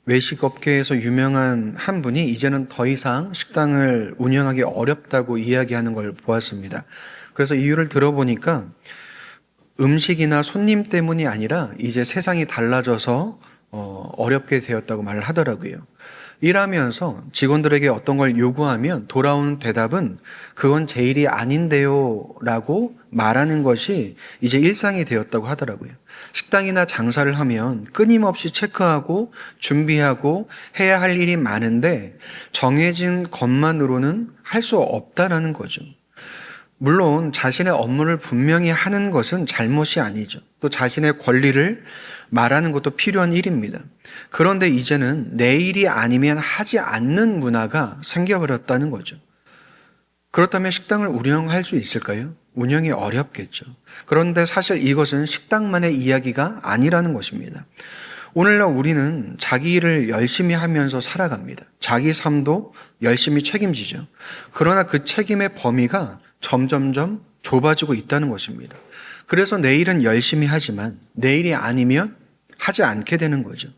외식업계에서 유명한 한 분이 이제는 더 이상 식당을 운영하기 어렵다고 이야기하는 걸 보았습니다. 그래서 이유를 들어보니까 음식이나 손님 때문이 아니라 이제 세상이 달라져서 어렵게 되었다고 말을 하더라고요. 일하면서 직원들에게 어떤 걸 요구하면 돌아오는 대답은 그건 제 일이 아닌데요 라고 말하는 것이 이제 일상이 되었다고 하더라고요. 식당이나 장사를 하면 끊임없이 체크하고 준비하고 해야 할 일이 많은데 정해진 것만으로는 할 수 없다라는 거죠. 물론 자신의 업무를 분명히 하는 것은 잘못이 아니죠. 또 자신의 권리를 말하는 것도 필요한 일입니다. 그런데 이제는 내 일이 아니면 하지 않는 문화가 생겨버렸다는 거죠. 그렇다면 식당을 운영할 수 있을까요? 운영이 어렵겠죠. 그런데 사실 이것은 식당만의 이야기가 아니라는 것입니다. 오늘날 우리는 자기 일을 열심히 하면서 살아갑니다. 자기 삶도 열심히 책임지죠. 그러나 그 책임의 범위가 점점점 좁아지고 있다는 것입니다. 그래서 내일은 열심히 하지만 내일이 아니면 하지 않게 되는 거죠.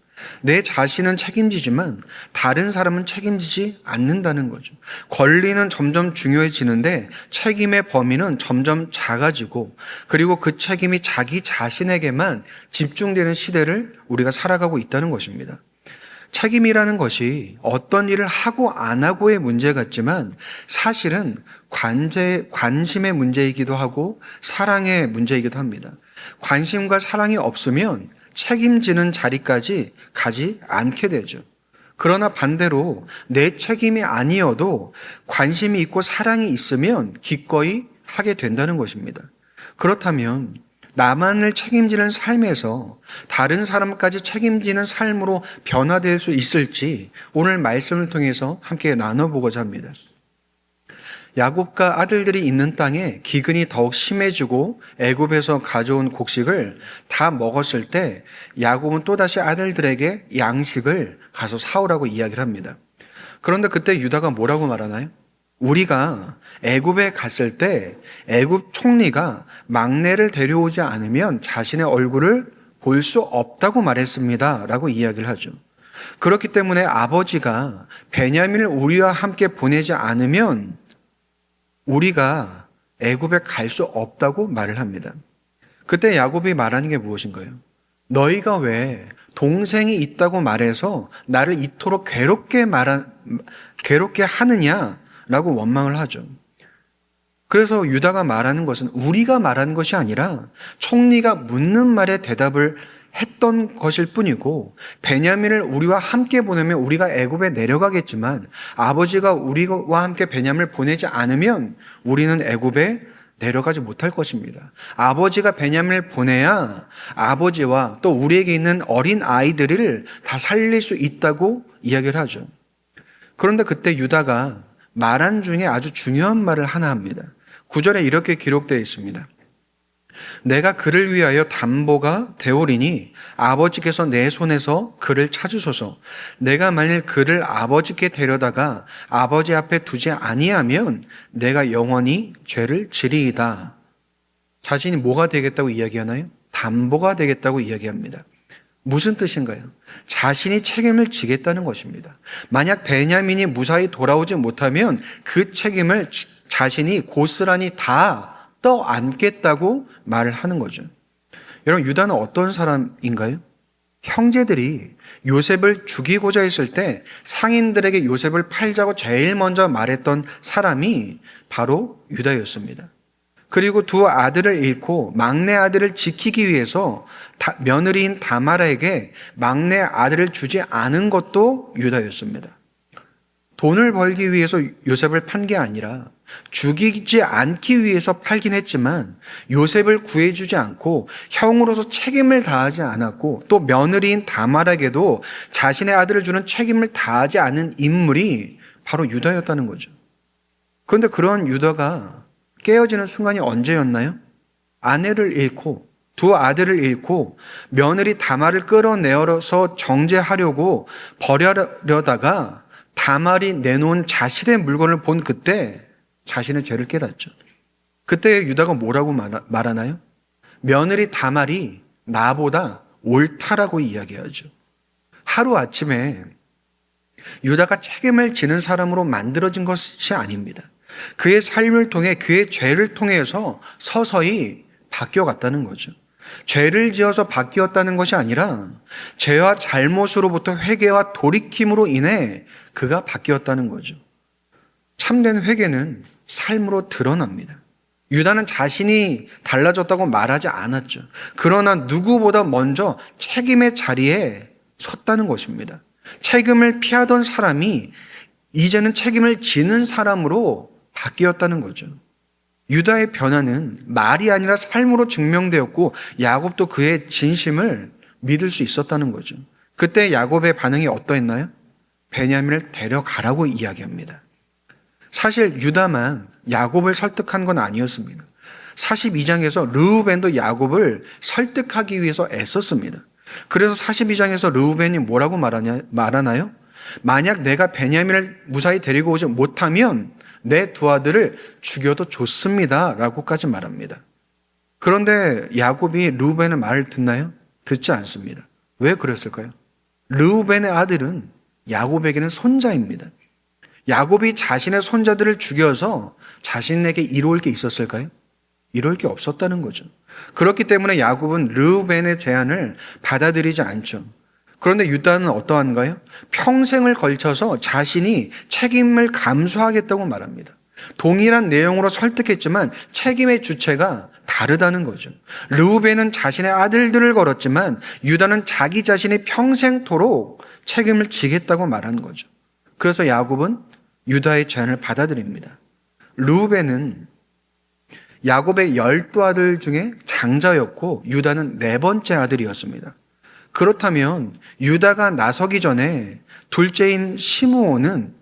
내 자신은 책임지지만 다른 사람은 책임지지 않는다는 거죠. 권리는 점점 중요해지는데 책임의 범위는 점점 작아지고 그리고 그 책임이 자기 자신에게만 집중되는 시대를 우리가 살아가고 있다는 것입니다. 책임이라는 것이 어떤 일을 하고 안 하고의 문제 같지만 사실은 관심의 문제이기도 하고 사랑의 문제이기도 합니다. 관심과 사랑이 없으면 책임지는 자리까지 가지 않게 되죠. 그러나 반대로 내 책임이 아니어도 관심이 있고 사랑이 있으면 기꺼이 하게 된다는 것입니다. 그렇다면 나만을 책임지는 삶에서 다른 사람까지 책임지는 삶으로 변화될 수 있을지 오늘 말씀을 통해서 함께 나눠보고자 합니다. 야곱과 아들들이 있는 땅에 기근이 더욱 심해지고 애굽에서 가져온 곡식을 다 먹었을 때 야곱은 또다시 아들들에게 양식을 가서 사오라고 이야기를 합니다. 그런데 그때 유다가 뭐라고 말하나요? 우리가 애굽에 갔을 때 애굽 총리가 막내를 데려오지 않으면 자신의 얼굴을 볼 수 없다고 말했습니다 라고 이야기를 하죠. 그렇기 때문에 아버지가 베냐민을 우리와 함께 보내지 않으면 우리가 애굽에 갈 수 없다고 말을 합니다. 그때 야곱이 말하는 게 무엇인가요? 너희가 왜 동생이 있다고 말해서 나를 이토록 괴롭게 하느냐라고 원망을 하죠. 그래서 유다가 말하는 것은 우리가 말하는 것이 아니라 총리가 묻는 말에 대답을 했던 것일 뿐이고 베냐민을 우리와 함께 보내면 우리가 애굽에 내려가겠지만 아버지가 우리와 함께 베냐민을 보내지 않으면 우리는 애굽에 내려가지 못할 것입니다. 아버지가 베냐민을 보내야 아버지와 또 우리에게 있는 어린 아이들을 다 살릴 수 있다고 이야기를 하죠. 그런데 그때 유다가 말한 중에 아주 중요한 말을 하나 합니다. 9절에 이렇게 기록되어 있습니다. 내가 그를 위하여 담보가 되오리니 아버지께서 내 손에서 그를 찾으소서. 내가 만일 그를 아버지께 데려다가 아버지 앞에 두지 아니하면 내가 영원히 죄를 지리이다. 자신이 뭐가 되겠다고 이야기하나요? 담보가 되겠다고 이야기합니다. 무슨 뜻인가요? 자신이 책임을 지겠다는 것입니다. 만약 베냐민이 무사히 돌아오지 못하면 그 책임을 자신이 고스란히 다 떠안겠다고 말을 하는 거죠. 여러분, 유다는 어떤 사람인가요? 형제들이 요셉을 죽이고자 했을 때 상인들에게 요셉을 팔자고 제일 먼저 말했던 사람이 바로 유다였습니다. 그리고 두 아들을 잃고 막내 아들을 지키기 위해서 며느리인 다마라에게 막내 아들을 주지 않은 것도 유다였습니다. 돈을 벌기 위해서 요셉을 판 게 아니라 죽이지 않기 위해서 팔긴 했지만 요셉을 구해주지 않고 형으로서 책임을 다하지 않았고 또 며느리인 다말에게도 자신의 아들을 주는 책임을 다하지 않은 인물이 바로 유다였다는 거죠. 그런데 그런 유다가 깨어지는 순간이 언제였나요? 아내를 잃고 두 아들을 잃고 며느리 다말을 끌어내어서 정죄하려고 버려려다가 다말이 내놓은 자신의 물건을 본 그때 자신의 죄를 깨닫죠. 그때 유다가 뭐라고 말하나요? 며느리 다말이 나보다 옳다라고 이야기하죠. 하루아침에 유다가 책임을 지는 사람으로 만들어진 것이 아닙니다. 그의 삶을 통해, 그의 죄를 통해서 서서히 바뀌어갔다는 거죠. 죄를 지어서 바뀌었다는 것이 아니라 죄와 잘못으로부터 회개와 돌이킴으로 인해 그가 바뀌었다는 거죠. 참된 회개는 삶으로 드러납니다. 유다는 자신이 달라졌다고 말하지 않았죠. 그러나 누구보다 먼저 책임의 자리에 섰다는 것입니다. 책임을 피하던 사람이 이제는 책임을 지는 사람으로 바뀌었다는 거죠. 유다의 변화는 말이 아니라 삶으로 증명되었고 야곱도 그의 진심을 믿을 수 있었다는 거죠. 그때 야곱의 반응이 어떠했나요? 베냐민을 데려가라고 이야기합니다. 사실 유다만 야곱을 설득한 건 아니었습니다. 42장에서 르우벤도 야곱을 설득하기 위해서 애썼습니다. 그래서 42장에서 르우벤이 뭐라고 말하나요? 만약 내가 베냐민을 무사히 데리고 오지 못하면 내 두 아들을 죽여도 좋습니다 라고까지 말합니다. 그런데 야곱이 르우벤의 말을 듣나요? 듣지 않습니다. 왜 그랬을까요? 르우벤의 아들은 야곱에게는 손자입니다. 야곱이 자신의 손자들을 죽여서 자신에게 이로울 게 있었을까요? 이로울 게 없었다는 거죠. 그렇기 때문에 야곱은 르우벤의 제안을 받아들이지 않죠. 그런데 유다는 어떠한가요? 평생을 걸쳐서 자신이 책임을 감수하겠다고 말합니다. 동일한 내용으로 설득했지만 책임의 주체가 다르다는 거죠. 르우벤은 자신의 아들들을 걸었지만 유다는 자기 자신이 평생토록 책임을 지겠다고 말한 거죠. 그래서 야곱은 유다의 제안을 받아들입니다. 르우벤은 야곱의 12아들 중에 장자였고 유다는 4번째 아들이었습니다. 그렇다면 유다가 나서기 전에 둘째인 시므온은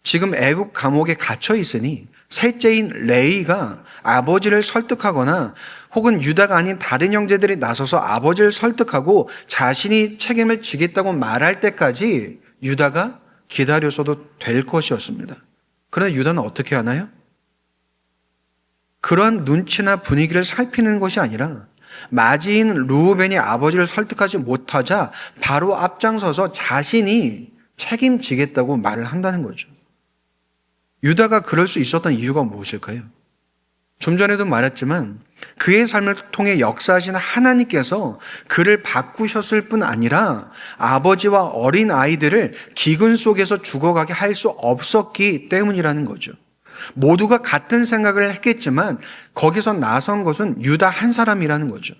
지금 애굽 감옥에 갇혀 있으니 셋째인 레이가 아버지를 설득하거나 혹은 유다가 아닌 다른 형제들이 나서서 아버지를 설득하고 자신이 책임을 지겠다고 말할 때까지 유다가 기다렸어도 될 것이었습니다. 그러나 유다는 어떻게 하나요? 그런 눈치나 분위기를 살피는 것이 아니라 마지인 르우벤이 아버지를 설득하지 못하자 바로 앞장서서 자신이 책임지겠다고 말을 한다는 거죠. 유다가 그럴 수 있었던 이유가 무엇일까요? 좀 전에도 말했지만 그의 삶을 통해 역사하신 하나님께서 그를 바꾸셨을 뿐 아니라 아버지와 어린 아이들을 기근 속에서 죽어가게 할 수 없었기 때문이라는 거죠. 모두가 같은 생각을 했겠지만 거기서 나선 것은 유다 한 사람이라는 거죠.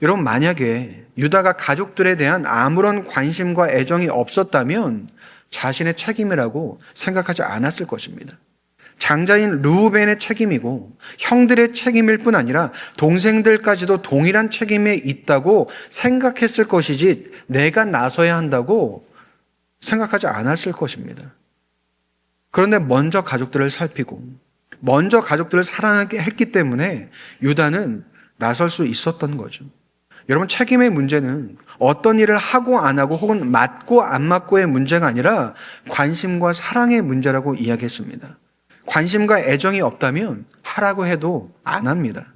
여러분, 만약에 유다가 가족들에 대한 아무런 관심과 애정이 없었다면 자신의 책임이라고 생각하지 않았을 것입니다. 장자인 르우벤의 책임이고 형들의 책임일 뿐 아니라 동생들까지도 동일한 책임에 있다고 생각했을 것이지 내가 나서야 한다고 생각하지 않았을 것입니다. 그런데 먼저 가족들을 살피고 먼저 가족들을 사랑하게 했기 때문에 유다는 나설 수 있었던 거죠. 여러분, 책임의 문제는 어떤 일을 하고 안 하고 혹은 맞고 안 맞고의 문제가 아니라 관심과 사랑의 문제라고 이야기했습니다. 관심과 애정이 없다면 하라고 해도 안 합니다.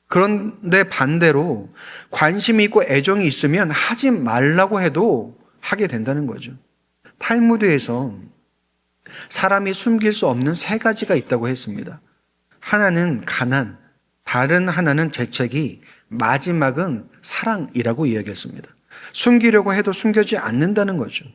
그런데 반대로 관심이 있고 애정이 있으면 하지 말라고 해도 하게 된다는 거죠. 탈무드에서 사람이 숨길 수 없는 3가지가 있다고 했습니다. 하나는 가난, 다른 하나는 재채기, 마지막은 사랑이라고 이야기했습니다. 숨기려고 해도 숨겨지지 않는다는 거죠.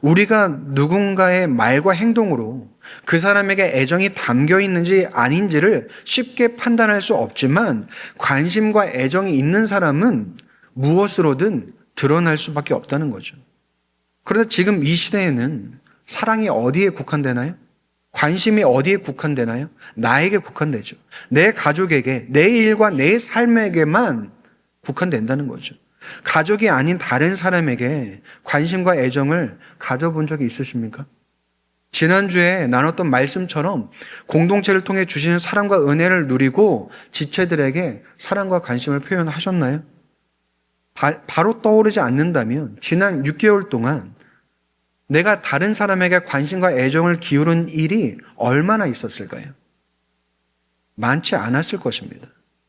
우리가 누군가의 말과 행동으로 그 사람에게 애정이 담겨 있는지 아닌지를 쉽게 판단할 수 없지만 관심과 애정이 있는 사람은 무엇으로든 드러날 수밖에 없다는 거죠. 그런데 지금 이 시대에는 사랑이 어디에 국한되나요? 관심이 어디에 국한되나요? 나에게 국한되죠. 내 가족에게, 내 일과 내 삶에게만 국한된다는 거죠. 가족이 아닌 다른 사람에게 관심과 애정을 가져본 적이 있으십니까? 지난주에 나눴던 말씀처럼 공동체를 통해 주시는 사랑과 은혜를 누리고 지체들에게 사랑과 관심을 표현하셨나요? 바로 떠오르지 않는다면 지난 6개월 동안 내가 다른 사람에게 관심과 애정을 기울인 일이 얼마나 있었을까요? 많지 않았을 것입니다.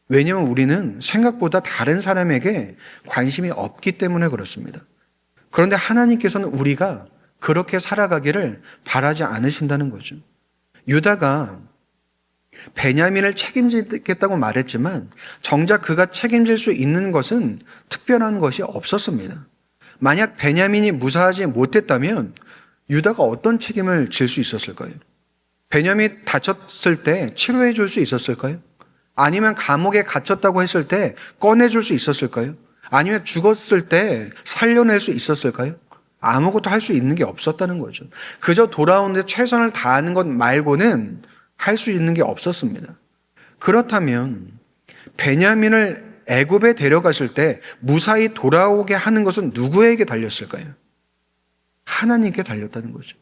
왜냐하면 우리는 생각보다 다른 사람에게 관심이 없기 때문에 그렇습니다. 그런데 하나님께서는 우리가 그렇게 살아가기를 바라지 않으신다는 거죠. 유다가 베냐민을 책임지겠다고 말했지만 정작 그가 책임질 수 있는 것은 특별한 것이 없었습니다. 만약 베냐민이 무사하지 못했다면 유다가 어떤 책임을 질 수 있었을까요? 베냐민이 다쳤을 때 치료해 줄 수 있었을까요? 아니면 감옥에 갇혔다고 했을 때 꺼내줄 수 있었을까요? 아니면 죽었을 때 살려낼 수 있었을까요? 아무것도 할 수 있는 게 없었다는 거죠. 그저 돌아오는데 최선을 다하는 것 말고는 할 수 있는 게 없었습니다. 그렇다면 베냐민을 애굽에 데려갔을 때 무사히 돌아오게 하는 것은 누구에게 달렸을까요? 하나님께 달렸다는 거죠.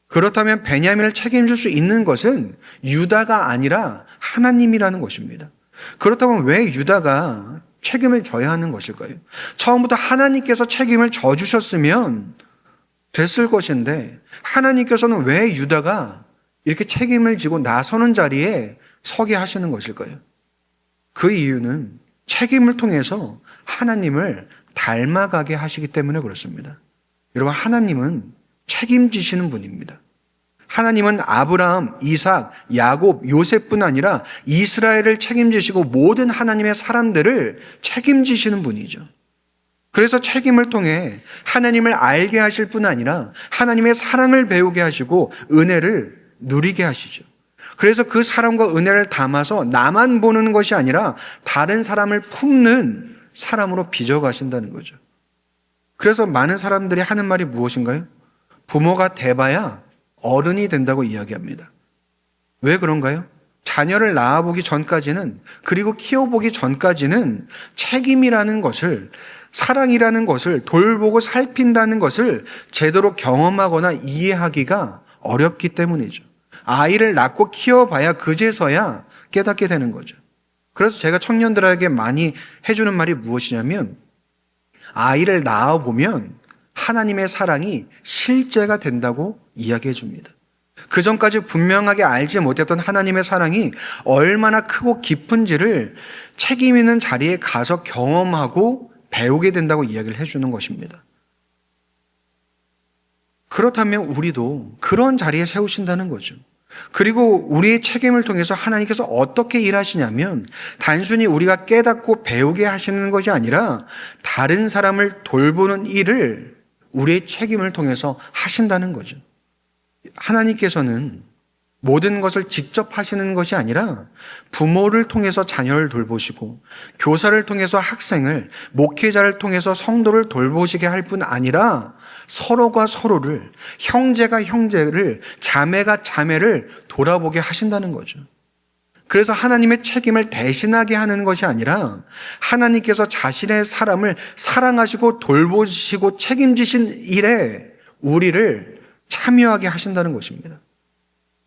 그렇다면 베냐민을 책임질 수 있는 것은 유다가 아니라 하나님이라는 것입니다. 그렇다면 왜 유다가 책임을 져야 하는 것일까요? 처음부터 하나님께서 책임을 져주셨으면 됐을 것인데 하나님께서는 왜 유다가 이렇게 책임을 지고 나서는 자리에 서게 하시는 것일까요? 그 이유는 책임을 통해서 하나님을 닮아가게 하시기 때문에 그렇습니다. 여러분, 하나님은 책임지시는 분입니다. 하나님은 아브라함, 이삭, 야곱, 요셉뿐 아니라 이스라엘을 책임지시고 모든 하나님의 사람들을 책임지시는 분이죠. 그래서 책임을 통해 하나님을 알게 하실 뿐 아니라 하나님의 사랑을 배우게 하시고 은혜를 누리게 하시죠. 그래서 그 사랑과 은혜를 담아서 나만 보는 것이 아니라 다른 사람을 품는 사람으로 빚어가신다는 거죠. 그래서 많은 사람들이 하는 말이 무엇인가요? 부모가 돼봐야 어른이 된다고 이야기합니다. 왜 그런가요? 자녀를 낳아보기 전까지는, 그리고 키워보기 전까지는 책임이라는 것을, 사랑이라는 것을 돌보고 살핀다는 것을 제대로 경험하거나 이해하기가 어렵기 때문이죠. 아이를 낳고 키워봐야 그제서야 깨닫게 되는 거죠. 그래서 제가 청년들에게 많이 해주는 말이 무엇이냐면, 아이를 낳아보면 하나님의 사랑이 실제가 된다고 이야기해 줍니다. 그 전까지 분명하게 알지 못했던 하나님의 사랑이 얼마나 크고 깊은지를 책임 있는 자리에 가서 경험하고 배우게 된다고 이야기를 해주는 것입니다. 그렇다면 우리도 그런 자리에 세우신다는 거죠. 그리고 우리의 책임을 통해서 하나님께서 어떻게 일하시냐면 단순히 우리가 깨닫고 배우게 하시는 것이 아니라 다른 사람을 돌보는 일을 우리의 책임을 통해서 하신다는 거죠. 하나님께서는 모든 것을 직접 하시는 것이 아니라 부모를 통해서 자녀를 돌보시고 교사를 통해서 학생을, 목회자를 통해서 성도를 돌보시게 할 뿐 아니라 서로가 서로를, 형제가 형제를, 자매가 자매를 돌아보게 하신다는 거죠. 그래서 하나님의 책임을 대신하게 하는 것이 아니라 하나님께서 자신의 사람을 사랑하시고 돌보시고 책임지신 일에 우리를 참여하게 하신다는 것입니다.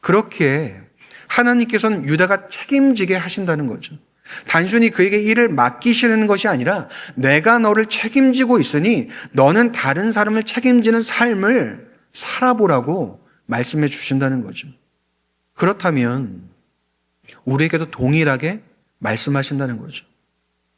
그렇게 하나님께서는 유다가 책임지게 하신다는 거죠. 단순히 그에게 일을 맡기시는 것이 아니라 내가 너를 책임지고 있으니 너는 다른 사람을 책임지는 삶을 살아보라고 말씀해 주신다는 거죠. 그렇다면 우리에게도 동일하게 말씀하신다는 거죠.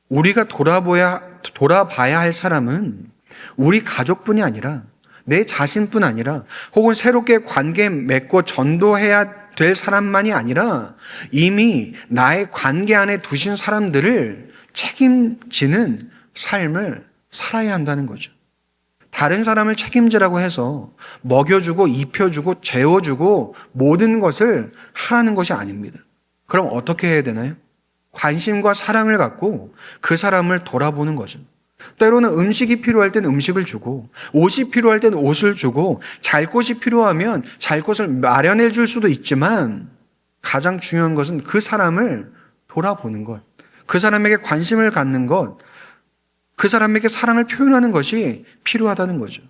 우리가 돌아봐야 할 사람은 우리 가족뿐이 아니라 내 자신뿐 아니라 혹은 새롭게 관계 맺고 전도해야 될 사람만이 아니라 이미 나의 관계 안에 두신 사람들을 책임지는 삶을 살아야 한다는 거죠. 다른 사람을 책임지라고 해서 먹여주고 입혀주고 재워주고 모든 것을 하라는 것이 아닙니다. 그럼 어떻게 해야 되나요? 관심과 사랑을 갖고 그 사람을 돌아보는 거죠. 때로는 음식이 필요할 땐 음식을 주고 옷이 필요할 땐 옷을 주고 잘 곳이 필요하면 잘 곳을 마련해 줄 수도 있지만 가장 중요한 것은 그 사람을 돌아보는 것, 그 사람에게 관심을 갖는 것, 그 사람에게 사랑을 표현하는 것이 필요하다는 거죠.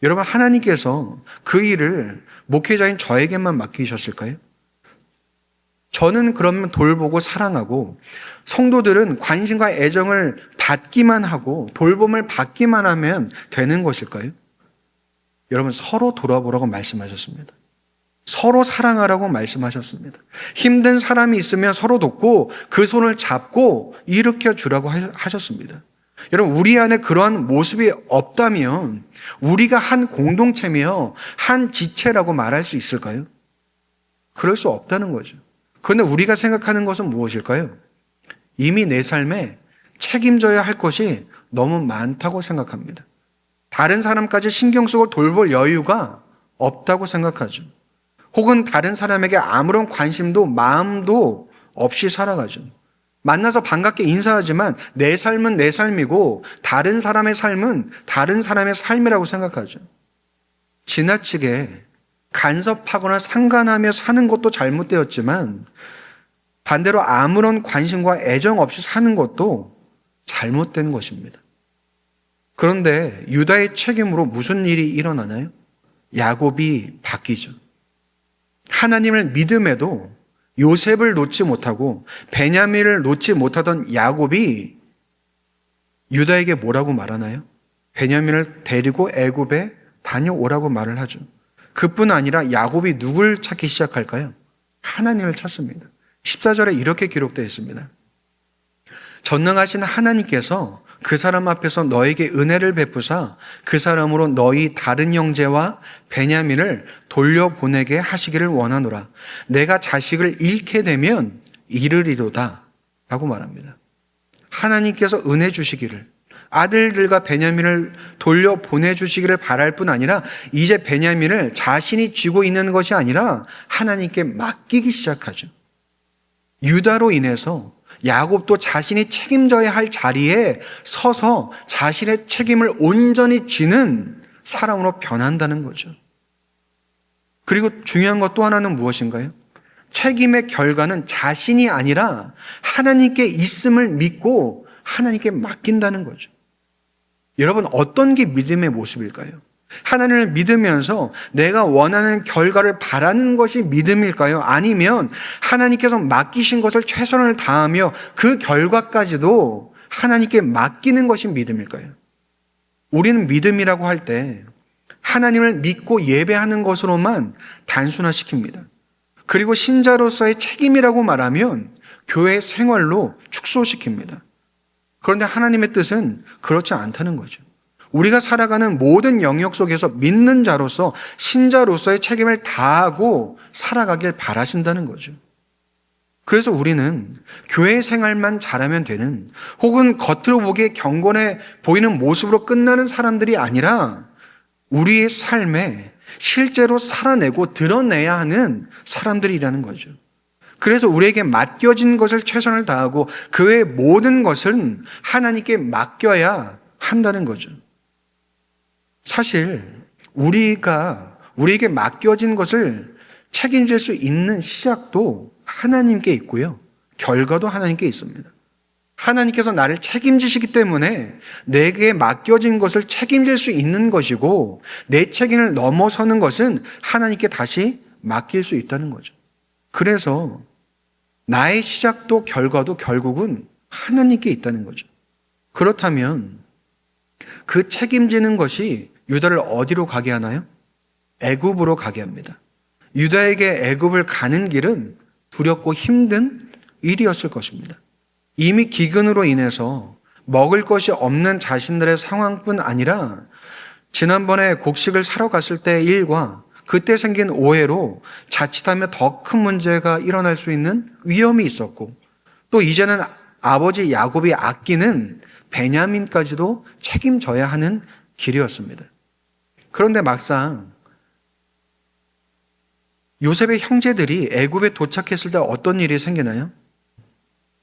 여러분, 하나님께서 그 일을 목회자인 저에게만 맡기셨을까요? 저는 그러면 돌보고 사랑하고 성도들은 관심과 애정을 받기만 하고 돌봄을 받기만 하면 되는 것일까요? 여러분, 서로 돌아보라고 말씀하셨습니다. 서로 사랑하라고 말씀하셨습니다. 힘든 사람이 있으면 서로 돕고 그 손을 잡고 일으켜 주라고 하셨습니다. 여러분, 우리 안에 그러한 모습이 없다면 우리가 한 공동체며 한 지체라고 말할 수 있을까요? 그럴 수 없다는 거죠. 그런데 우리가 생각하는 것은 무엇일까요? 이미 내 삶에 책임져야 할 것이 너무 많다고 생각합니다. 다른 사람까지 신경 쓰고 돌볼 여유가 없다고 생각하죠. 혹은 다른 사람에게 아무런 관심도 마음도 없이 살아가죠. 만나서 반갑게 인사하지만 내 삶은 내 삶이고 다른 사람의 삶은 다른 사람의 삶이라고 생각하죠. 지나치게 간섭하거나 상관하며 사는 것도 잘못되었지만 반대로 아무런 관심과 애정 없이 사는 것도 잘못된 것입니다. 그런데 유다의 책임으로 무슨 일이 일어나나요? 야곱이 바뀌죠. 하나님을 믿음에도 요셉을 놓지 못하고 베냐민을 놓지 못하던 야곱이 유다에게 뭐라고 말하나요? 베냐민을 데리고 애굽에 다녀오라고 말을 하죠. 그뿐 아니라 야곱이 누굴 찾기 시작할까요? 하나님을 찾습니다. 14절에 이렇게 기록되어 있습니다. 전능하신 하나님께서 그 사람 앞에서 너에게 은혜를 베푸사 그 사람으로 너희 다른 형제와 베냐민을 돌려보내게 하시기를 원하노라. 내가 자식을 잃게 되면 이르리로다 라고 말합니다. 하나님께서 은혜 주시기를, 아들들과 베냐민을 돌려보내주시기를 바랄 뿐 아니라 이제 베냐민을 자신이 쥐고 있는 것이 아니라 하나님께 맡기기 시작하죠. 유다로 인해서 야곱도 자신이 책임져야 할 자리에 서서 자신의 책임을 온전히 지는 사람으로 변한다는 거죠. 그리고 중요한 것 또 하나는 무엇인가요? 책임의 결과는 자신이 아니라 하나님께 있음을 믿고 하나님께 맡긴다는 거죠. 여러분, 어떤 게 믿음의 모습일까요? 하나님을 믿으면서 내가 원하는 결과를 바라는 것이 믿음일까요? 아니면 하나님께서 맡기신 것을 최선을 다하며 그 결과까지도 하나님께 맡기는 것이 믿음일까요? 우리는 믿음이라고 할 때 하나님을 믿고 예배하는 것으로만 단순화시킵니다. 그리고 신자로서의 책임이라고 말하면 교회 생활로 축소시킵니다. 그런데 하나님의 뜻은 그렇지 않다는 거죠. 우리가 살아가는 모든 영역 속에서 믿는 자로서 신자로서의 책임을 다하고 살아가길 바라신다는 거죠. 그래서 우리는 교회 생활만 잘하면 되는, 혹은 겉으로 보기에 경건해 보이는 모습으로 끝나는 사람들이 아니라 우리의 삶에 실제로 살아내고 드러내야 하는 사람들이라는 거죠. 그래서 우리에게 맡겨진 것을 최선을 다하고 그 외의 모든 것은 하나님께 맡겨야 한다는 거죠. 사실 우리에게 맡겨진 것을 책임질 수 있는 시작도 하나님께 있고요, 결과도 하나님께 있습니다. 하나님께서 나를 책임지시기 때문에 내게 맡겨진 것을 책임질 수 있는 것이고, 내 책임을 넘어서는 것은 하나님께 다시 맡길 수 있다는 거죠. 그래서 나의 시작도 결과도 결국은 하나님께 있다는 거죠. 그렇다면 그 책임지는 것이 유다를 어디로 가게 하나요? 애굽으로 가게 합니다. 유다에게 애굽을 가는 길은 두렵고 힘든 일이었을 것입니다. 이미 기근으로 인해서 먹을 것이 없는 자신들의 상황뿐 아니라 지난번에 곡식을 사러 갔을 때의 일과 그때 생긴 오해로 자칫하면 더 큰 문제가 일어날 수 있는 위험이 있었고, 또 이제는 아버지 야곱이 아끼는 베냐민까지도 책임져야 하는 길이었습니다. 그런데 막상 요셉의 형제들이 애굽에 도착했을 때 어떤 일이 생기나요?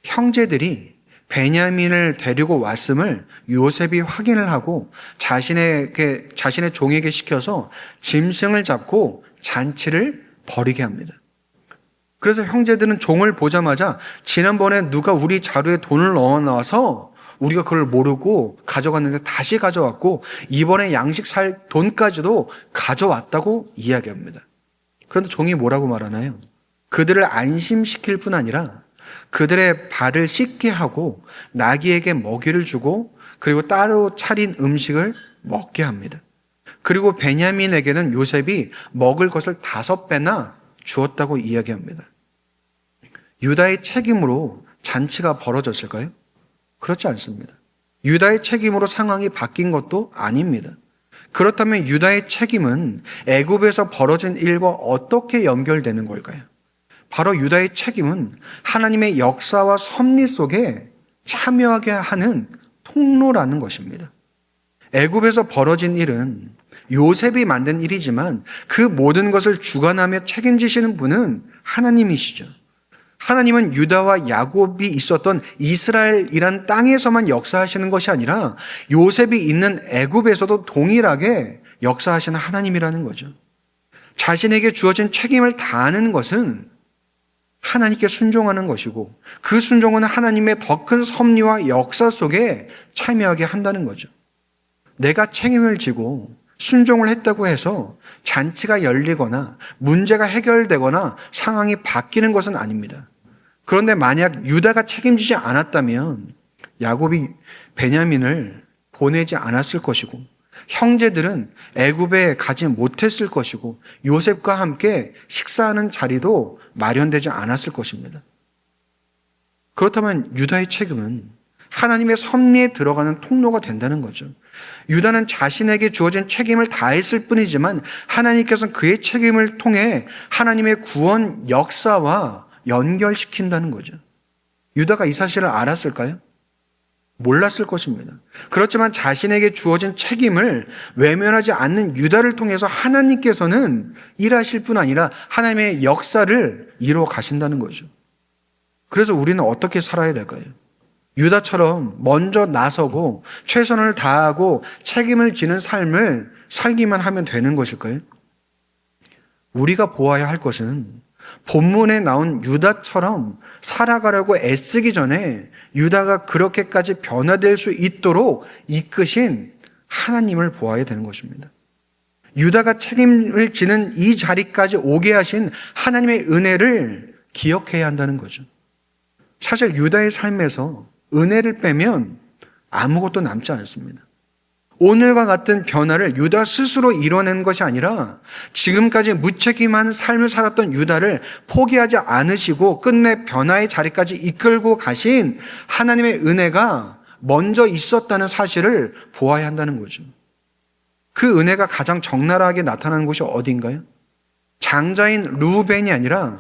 형제들이 베냐민을 데리고 왔음을 요셉이 확인을 하고 자신의 종에게 시켜서 짐승을 잡고 잔치를 벌이게 합니다. 그래서 형제들은 종을 보자마자 지난번에 누가 우리 자루에 돈을 넣어놔서 우리가 그걸 모르고 가져갔는데 다시 가져왔고 이번에 양식 살 돈까지도 가져왔다고 이야기합니다. 그런데 종이 뭐라고 말하나요? 그들을 안심시킬 뿐 아니라 그들의 발을 씻게 하고 나귀에게 먹이를 주고 그리고 따로 차린 음식을 먹게 합니다. 그리고 베냐민에게는 요셉이 먹을 것을 5배나 주었다고 이야기합니다. 유다의 책임으로 잔치가 벌어졌을까요? 그렇지 않습니다. 유다의 책임으로 상황이 바뀐 것도 아닙니다. 그렇다면 유다의 책임은 애굽에서 벌어진 일과 어떻게 연결되는 걸까요? 바로 유다의 책임은 하나님의 역사와 섭리 속에 참여하게 하는 통로라는 것입니다. 애굽에서 벌어진 일은 요셉이 만든 일이지만 그 모든 것을 주관하며 책임지시는 분은 하나님이시죠. 하나님은 유다와 야곱이 있었던 이스라엘이란 땅에서만 역사하시는 것이 아니라 요셉이 있는 애굽에서도 동일하게 역사하시는 하나님이라는 거죠. 자신에게 주어진 책임을 다하는 것은 하나님께 순종하는 것이고 그 순종은 하나님의 더 큰 섭리와 역사 속에 참여하게 한다는 거죠. 내가 책임을 지고 순종을 했다고 해서 잔치가 열리거나 문제가 해결되거나 상황이 바뀌는 것은 아닙니다. 그런데 만약 유다가 책임지지 않았다면 야곱이 베냐민을 보내지 않았을 것이고 형제들은 애굽에 가지 못했을 것이고 요셉과 함께 식사하는 자리도 마련되지 않았을 것입니다. 그렇다면 유다의 책임은 하나님의 섭리에 들어가는 통로가 된다는 거죠. 유다는 자신에게 주어진 책임을 다했을 뿐이지만 하나님께서는 그의 책임을 통해 하나님의 구원 역사와 연결시킨다는 거죠. 유다가 이 사실을 알았을까요? 몰랐을 것입니다. 그렇지만 자신에게 주어진 책임을 외면하지 않는 유다를 통해서 하나님께서는 일하실 뿐 아니라 하나님의 역사를 이루어 가신다는 거죠. 그래서 우리는 어떻게 살아야 될까요? 유다처럼 먼저 나서고 최선을 다하고 책임을 지는 삶을 살기만 하면 되는 것일까요? 우리가 보아야 할 것은 본문에 나온 유다처럼 살아가려고 애쓰기 전에 유다가 그렇게까지 변화될 수 있도록 이끄신 하나님을 보아야 되는 것입니다. 유다가 책임을 지는 이 자리까지 오게 하신 하나님의 은혜를 기억해야 한다는 거죠. 사실 유다의 삶에서 은혜를 빼면 아무것도 남지 않습니다. 오늘과 같은 변화를 유다 스스로 이뤄낸 것이 아니라 지금까지 무책임한 삶을 살았던 유다를 포기하지 않으시고 끝내 변화의 자리까지 이끌고 가신 하나님의 은혜가 먼저 있었다는 사실을 보아야 한다는 거죠. 그 은혜가 가장 적나라하게 나타나는 곳이 어디인가요? 장자인 루벤이 아니라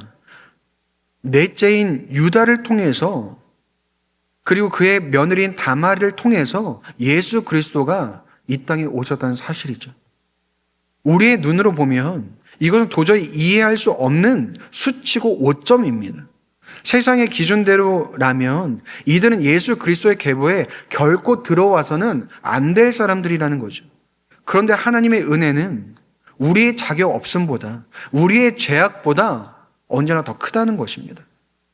넷째인 유다를 통해서 그리고 그의 며느리인 다말을 통해서 예수 그리스도가 이 땅에 오셨다는 사실이죠. 우리의 눈으로 보면 이것은 도저히 이해할 수 없는 수치고 오점입니다. 세상의 기준대로라면 이들은 예수 그리스도의 계보에 결코 들어와서는 안 될 사람들이라는 거죠. 그런데 하나님의 은혜는 우리의 자격 없음보다 우리의 죄악보다 언제나 더 크다는 것입니다.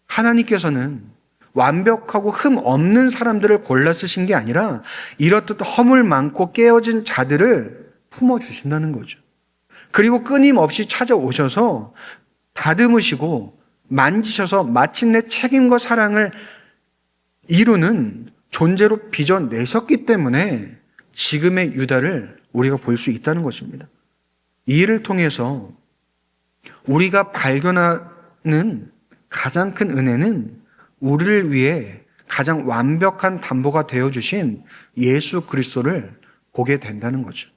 하나님께서는 완벽하고 흠 없는 사람들을 골라 쓰신 게 아니라 이렇듯 허물 많고 깨어진 자들을 품어주신다는 거죠. 그리고 끊임없이 찾아오셔서 다듬으시고 만지셔서 마침내 책임과 사랑을 이루는 존재로 빚어내셨기 때문에 지금의 유다를 우리가 볼 수 있다는 것입니다. 이 일을 통해서 우리가 발견하는 가장 큰 은혜는 우리를 위해 가장 완벽한 담보가 되어주신 예수 그리스도를 보게 된다는 거죠.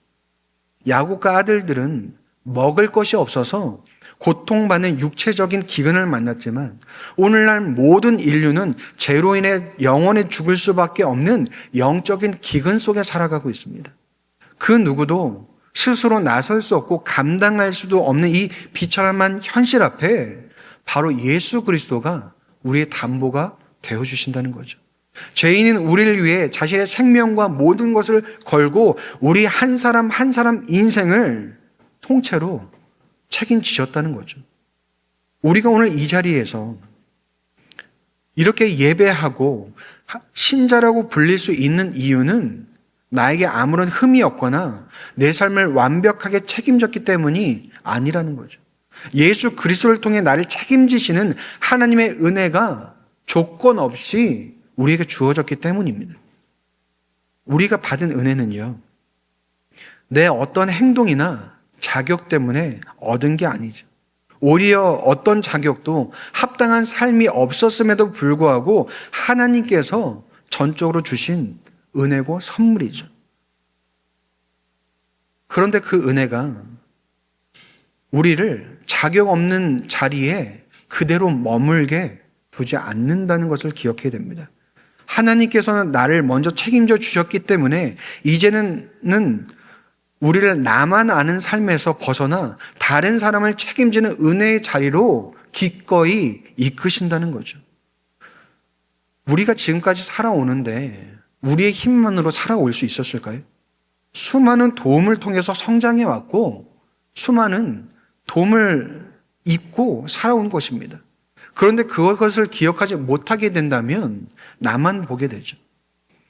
야곱과 아들들은 먹을 것이 없어서 고통받는 육체적인 기근을 만났지만 오늘날 모든 인류는 죄로 인해 영원히 죽을 수밖에 없는 영적인 기근 속에 살아가고 있습니다. 그 누구도 스스로 나설 수 없고 감당할 수도 없는 이 비참한 현실 앞에 바로 예수 그리스도가 우리의 담보가 되어주신다는 거죠. 죄인인 우리를 위해 자신의 생명과 모든 것을 걸고 우리 한 사람 한 사람 인생을 통째로 책임지셨다는 거죠. 우리가 오늘 이 자리에서 이렇게 예배하고 신자라고 불릴 수 있는 이유는 나에게 아무런 흠이 없거나 내 삶을 완벽하게 책임졌기 때문이 아니라는 거죠. 예수 그리스도를 통해 나를 책임지시는 하나님의 은혜가 조건 없이 우리에게 주어졌기 때문입니다. 우리가 받은 은혜는요, 내 어떤 행동이나 자격 때문에 얻은 게 아니죠. 오히려 어떤 자격도 합당한 삶이 없었음에도 불구하고 하나님께서 전적으로 주신 은혜고 선물이죠. 그런데 그 은혜가 우리를 자격 없는 자리에 그대로 머물게 두지 않는다는 것을 기억해야 됩니다. 하나님께서는 나를 먼저 책임져 주셨기 때문에 이제는 우리를 나만 아는 삶에서 벗어나 다른 사람을 책임지는 은혜의 자리로 기꺼이 이끄신다는 거죠. 우리가 지금까지 살아오는데 우리의 힘만으로 살아올 수 있었을까요? 수많은 도움을 통해서 성장해 왔고 수많은 도움을 입고 살아온 것입니다. 그런데 그것을 기억하지 못하게 된다면 나만 보게 되죠.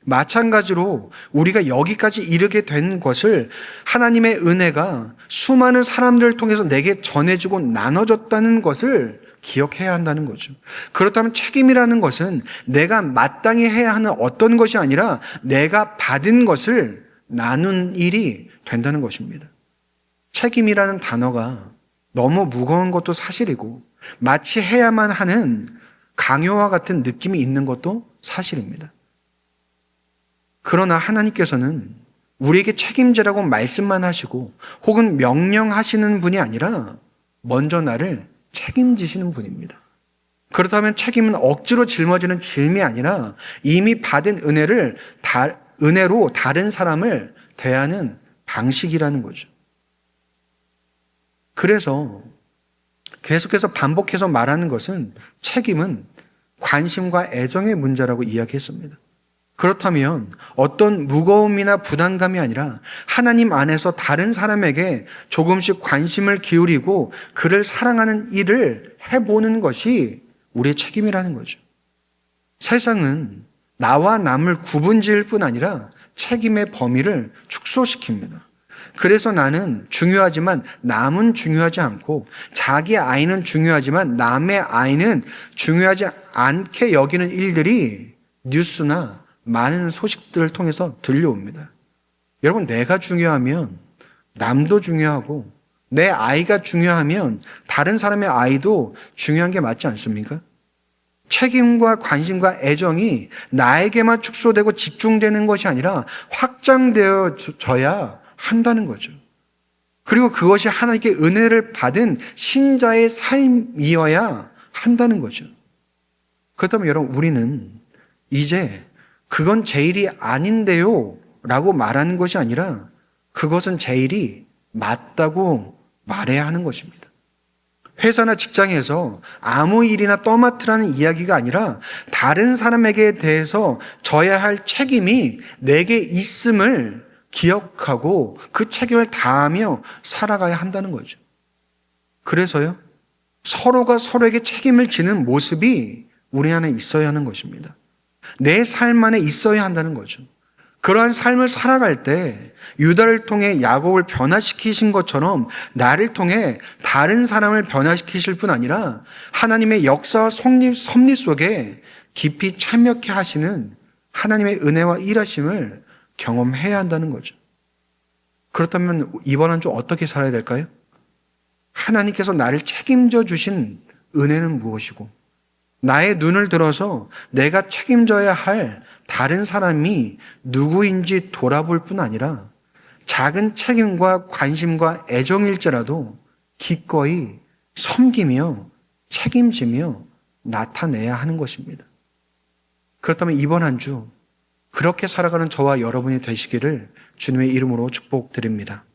마찬가지로 우리가 여기까지 이르게 된 것을 하나님의 은혜가 수많은 사람들을 통해서 내게 전해주고 나눠졌다는 것을 기억해야 한다는 거죠. 그렇다면 책임이라는 것은 내가 마땅히 해야 하는 어떤 것이 아니라 내가 받은 것을 나눈 일이 된다는 것입니다. 책임이라는 단어가 너무 무거운 것도 사실이고 마치 해야만 하는 강요와 같은 느낌이 있는 것도 사실입니다. 그러나 하나님께서는 우리에게 책임지라고 말씀만 하시고 혹은 명령하시는 분이 아니라 먼저 나를 책임지시는 분입니다. 그렇다면 책임은 억지로 짊어지는 짐이 아니라 이미 받은 은혜로 다른 사람을 대하는 방식이라는 거죠. 그래서 계속해서 반복해서 말하는 것은 책임은 관심과 애정의 문제라고 이야기했습니다. 그렇다면 어떤 무거움이나 부담감이 아니라 하나님 안에서 다른 사람에게 조금씩 관심을 기울이고 그를 사랑하는 일을 해보는 것이 우리의 책임이라는 거죠. 세상은 나와 남을 구분지을 뿐 아니라 책임의 범위를 축소시킵니다. 그래서 나는 중요하지만 남은 중요하지 않고 자기 아이는 중요하지만 남의 아이는 중요하지 않게 여기는 일들이 뉴스나 많은 소식들을 통해서 들려옵니다. 여러분, 내가 중요하면 남도 중요하고 내 아이가 중요하면 다른 사람의 아이도 중요한 게 맞지 않습니까? 책임과 관심과 애정이 나에게만 축소되고 집중되는 것이 아니라 확장되어져야 한다는 거죠. 그리고 그것이 하나님께 은혜를 받은 신자의 삶이어야 한다는 거죠. 그렇다면 여러분, 우리는 이제 그건 제 일이 아닌데요 라고 말하는 것이 아니라 그것은 제 일이 맞다고 말해야 하는 것입니다. 회사나 직장에서 아무 일이나 떠맡으라는 이야기가 아니라 다른 사람에게 대해서 져야 할 책임이 내게 있음을 기억하고 그 책임을 다하며 살아가야 한다는 거죠. 그래서요, 서로가 서로에게 책임을 지는 모습이 우리 안에 있어야 하는 것입니다. 내 삶 안에 있어야 한다는 거죠. 그러한 삶을 살아갈 때 유다를 통해 야곱을 변화시키신 것처럼 나를 통해 다른 사람을 변화시키실 뿐 아니라 하나님의 역사와 섭리 속에 깊이 참여케 하시는 하나님의 은혜와 일하심을 경험해야 한다는 거죠. 그렇다면 이번 한 주 어떻게 살아야 될까요? 하나님께서 나를 책임져 주신 은혜는 무엇이고 나의 눈을 들어서 내가 책임져야 할 다른 사람이 누구인지 돌아볼 뿐 아니라 작은 책임과 관심과 애정일지라도 기꺼이 섬기며 책임지며 나타내야 하는 것입니다. 그렇다면 이번 한 주 그렇게 살아가는 저와 여러분이 되시기를 주님의 이름으로 축복드립니다.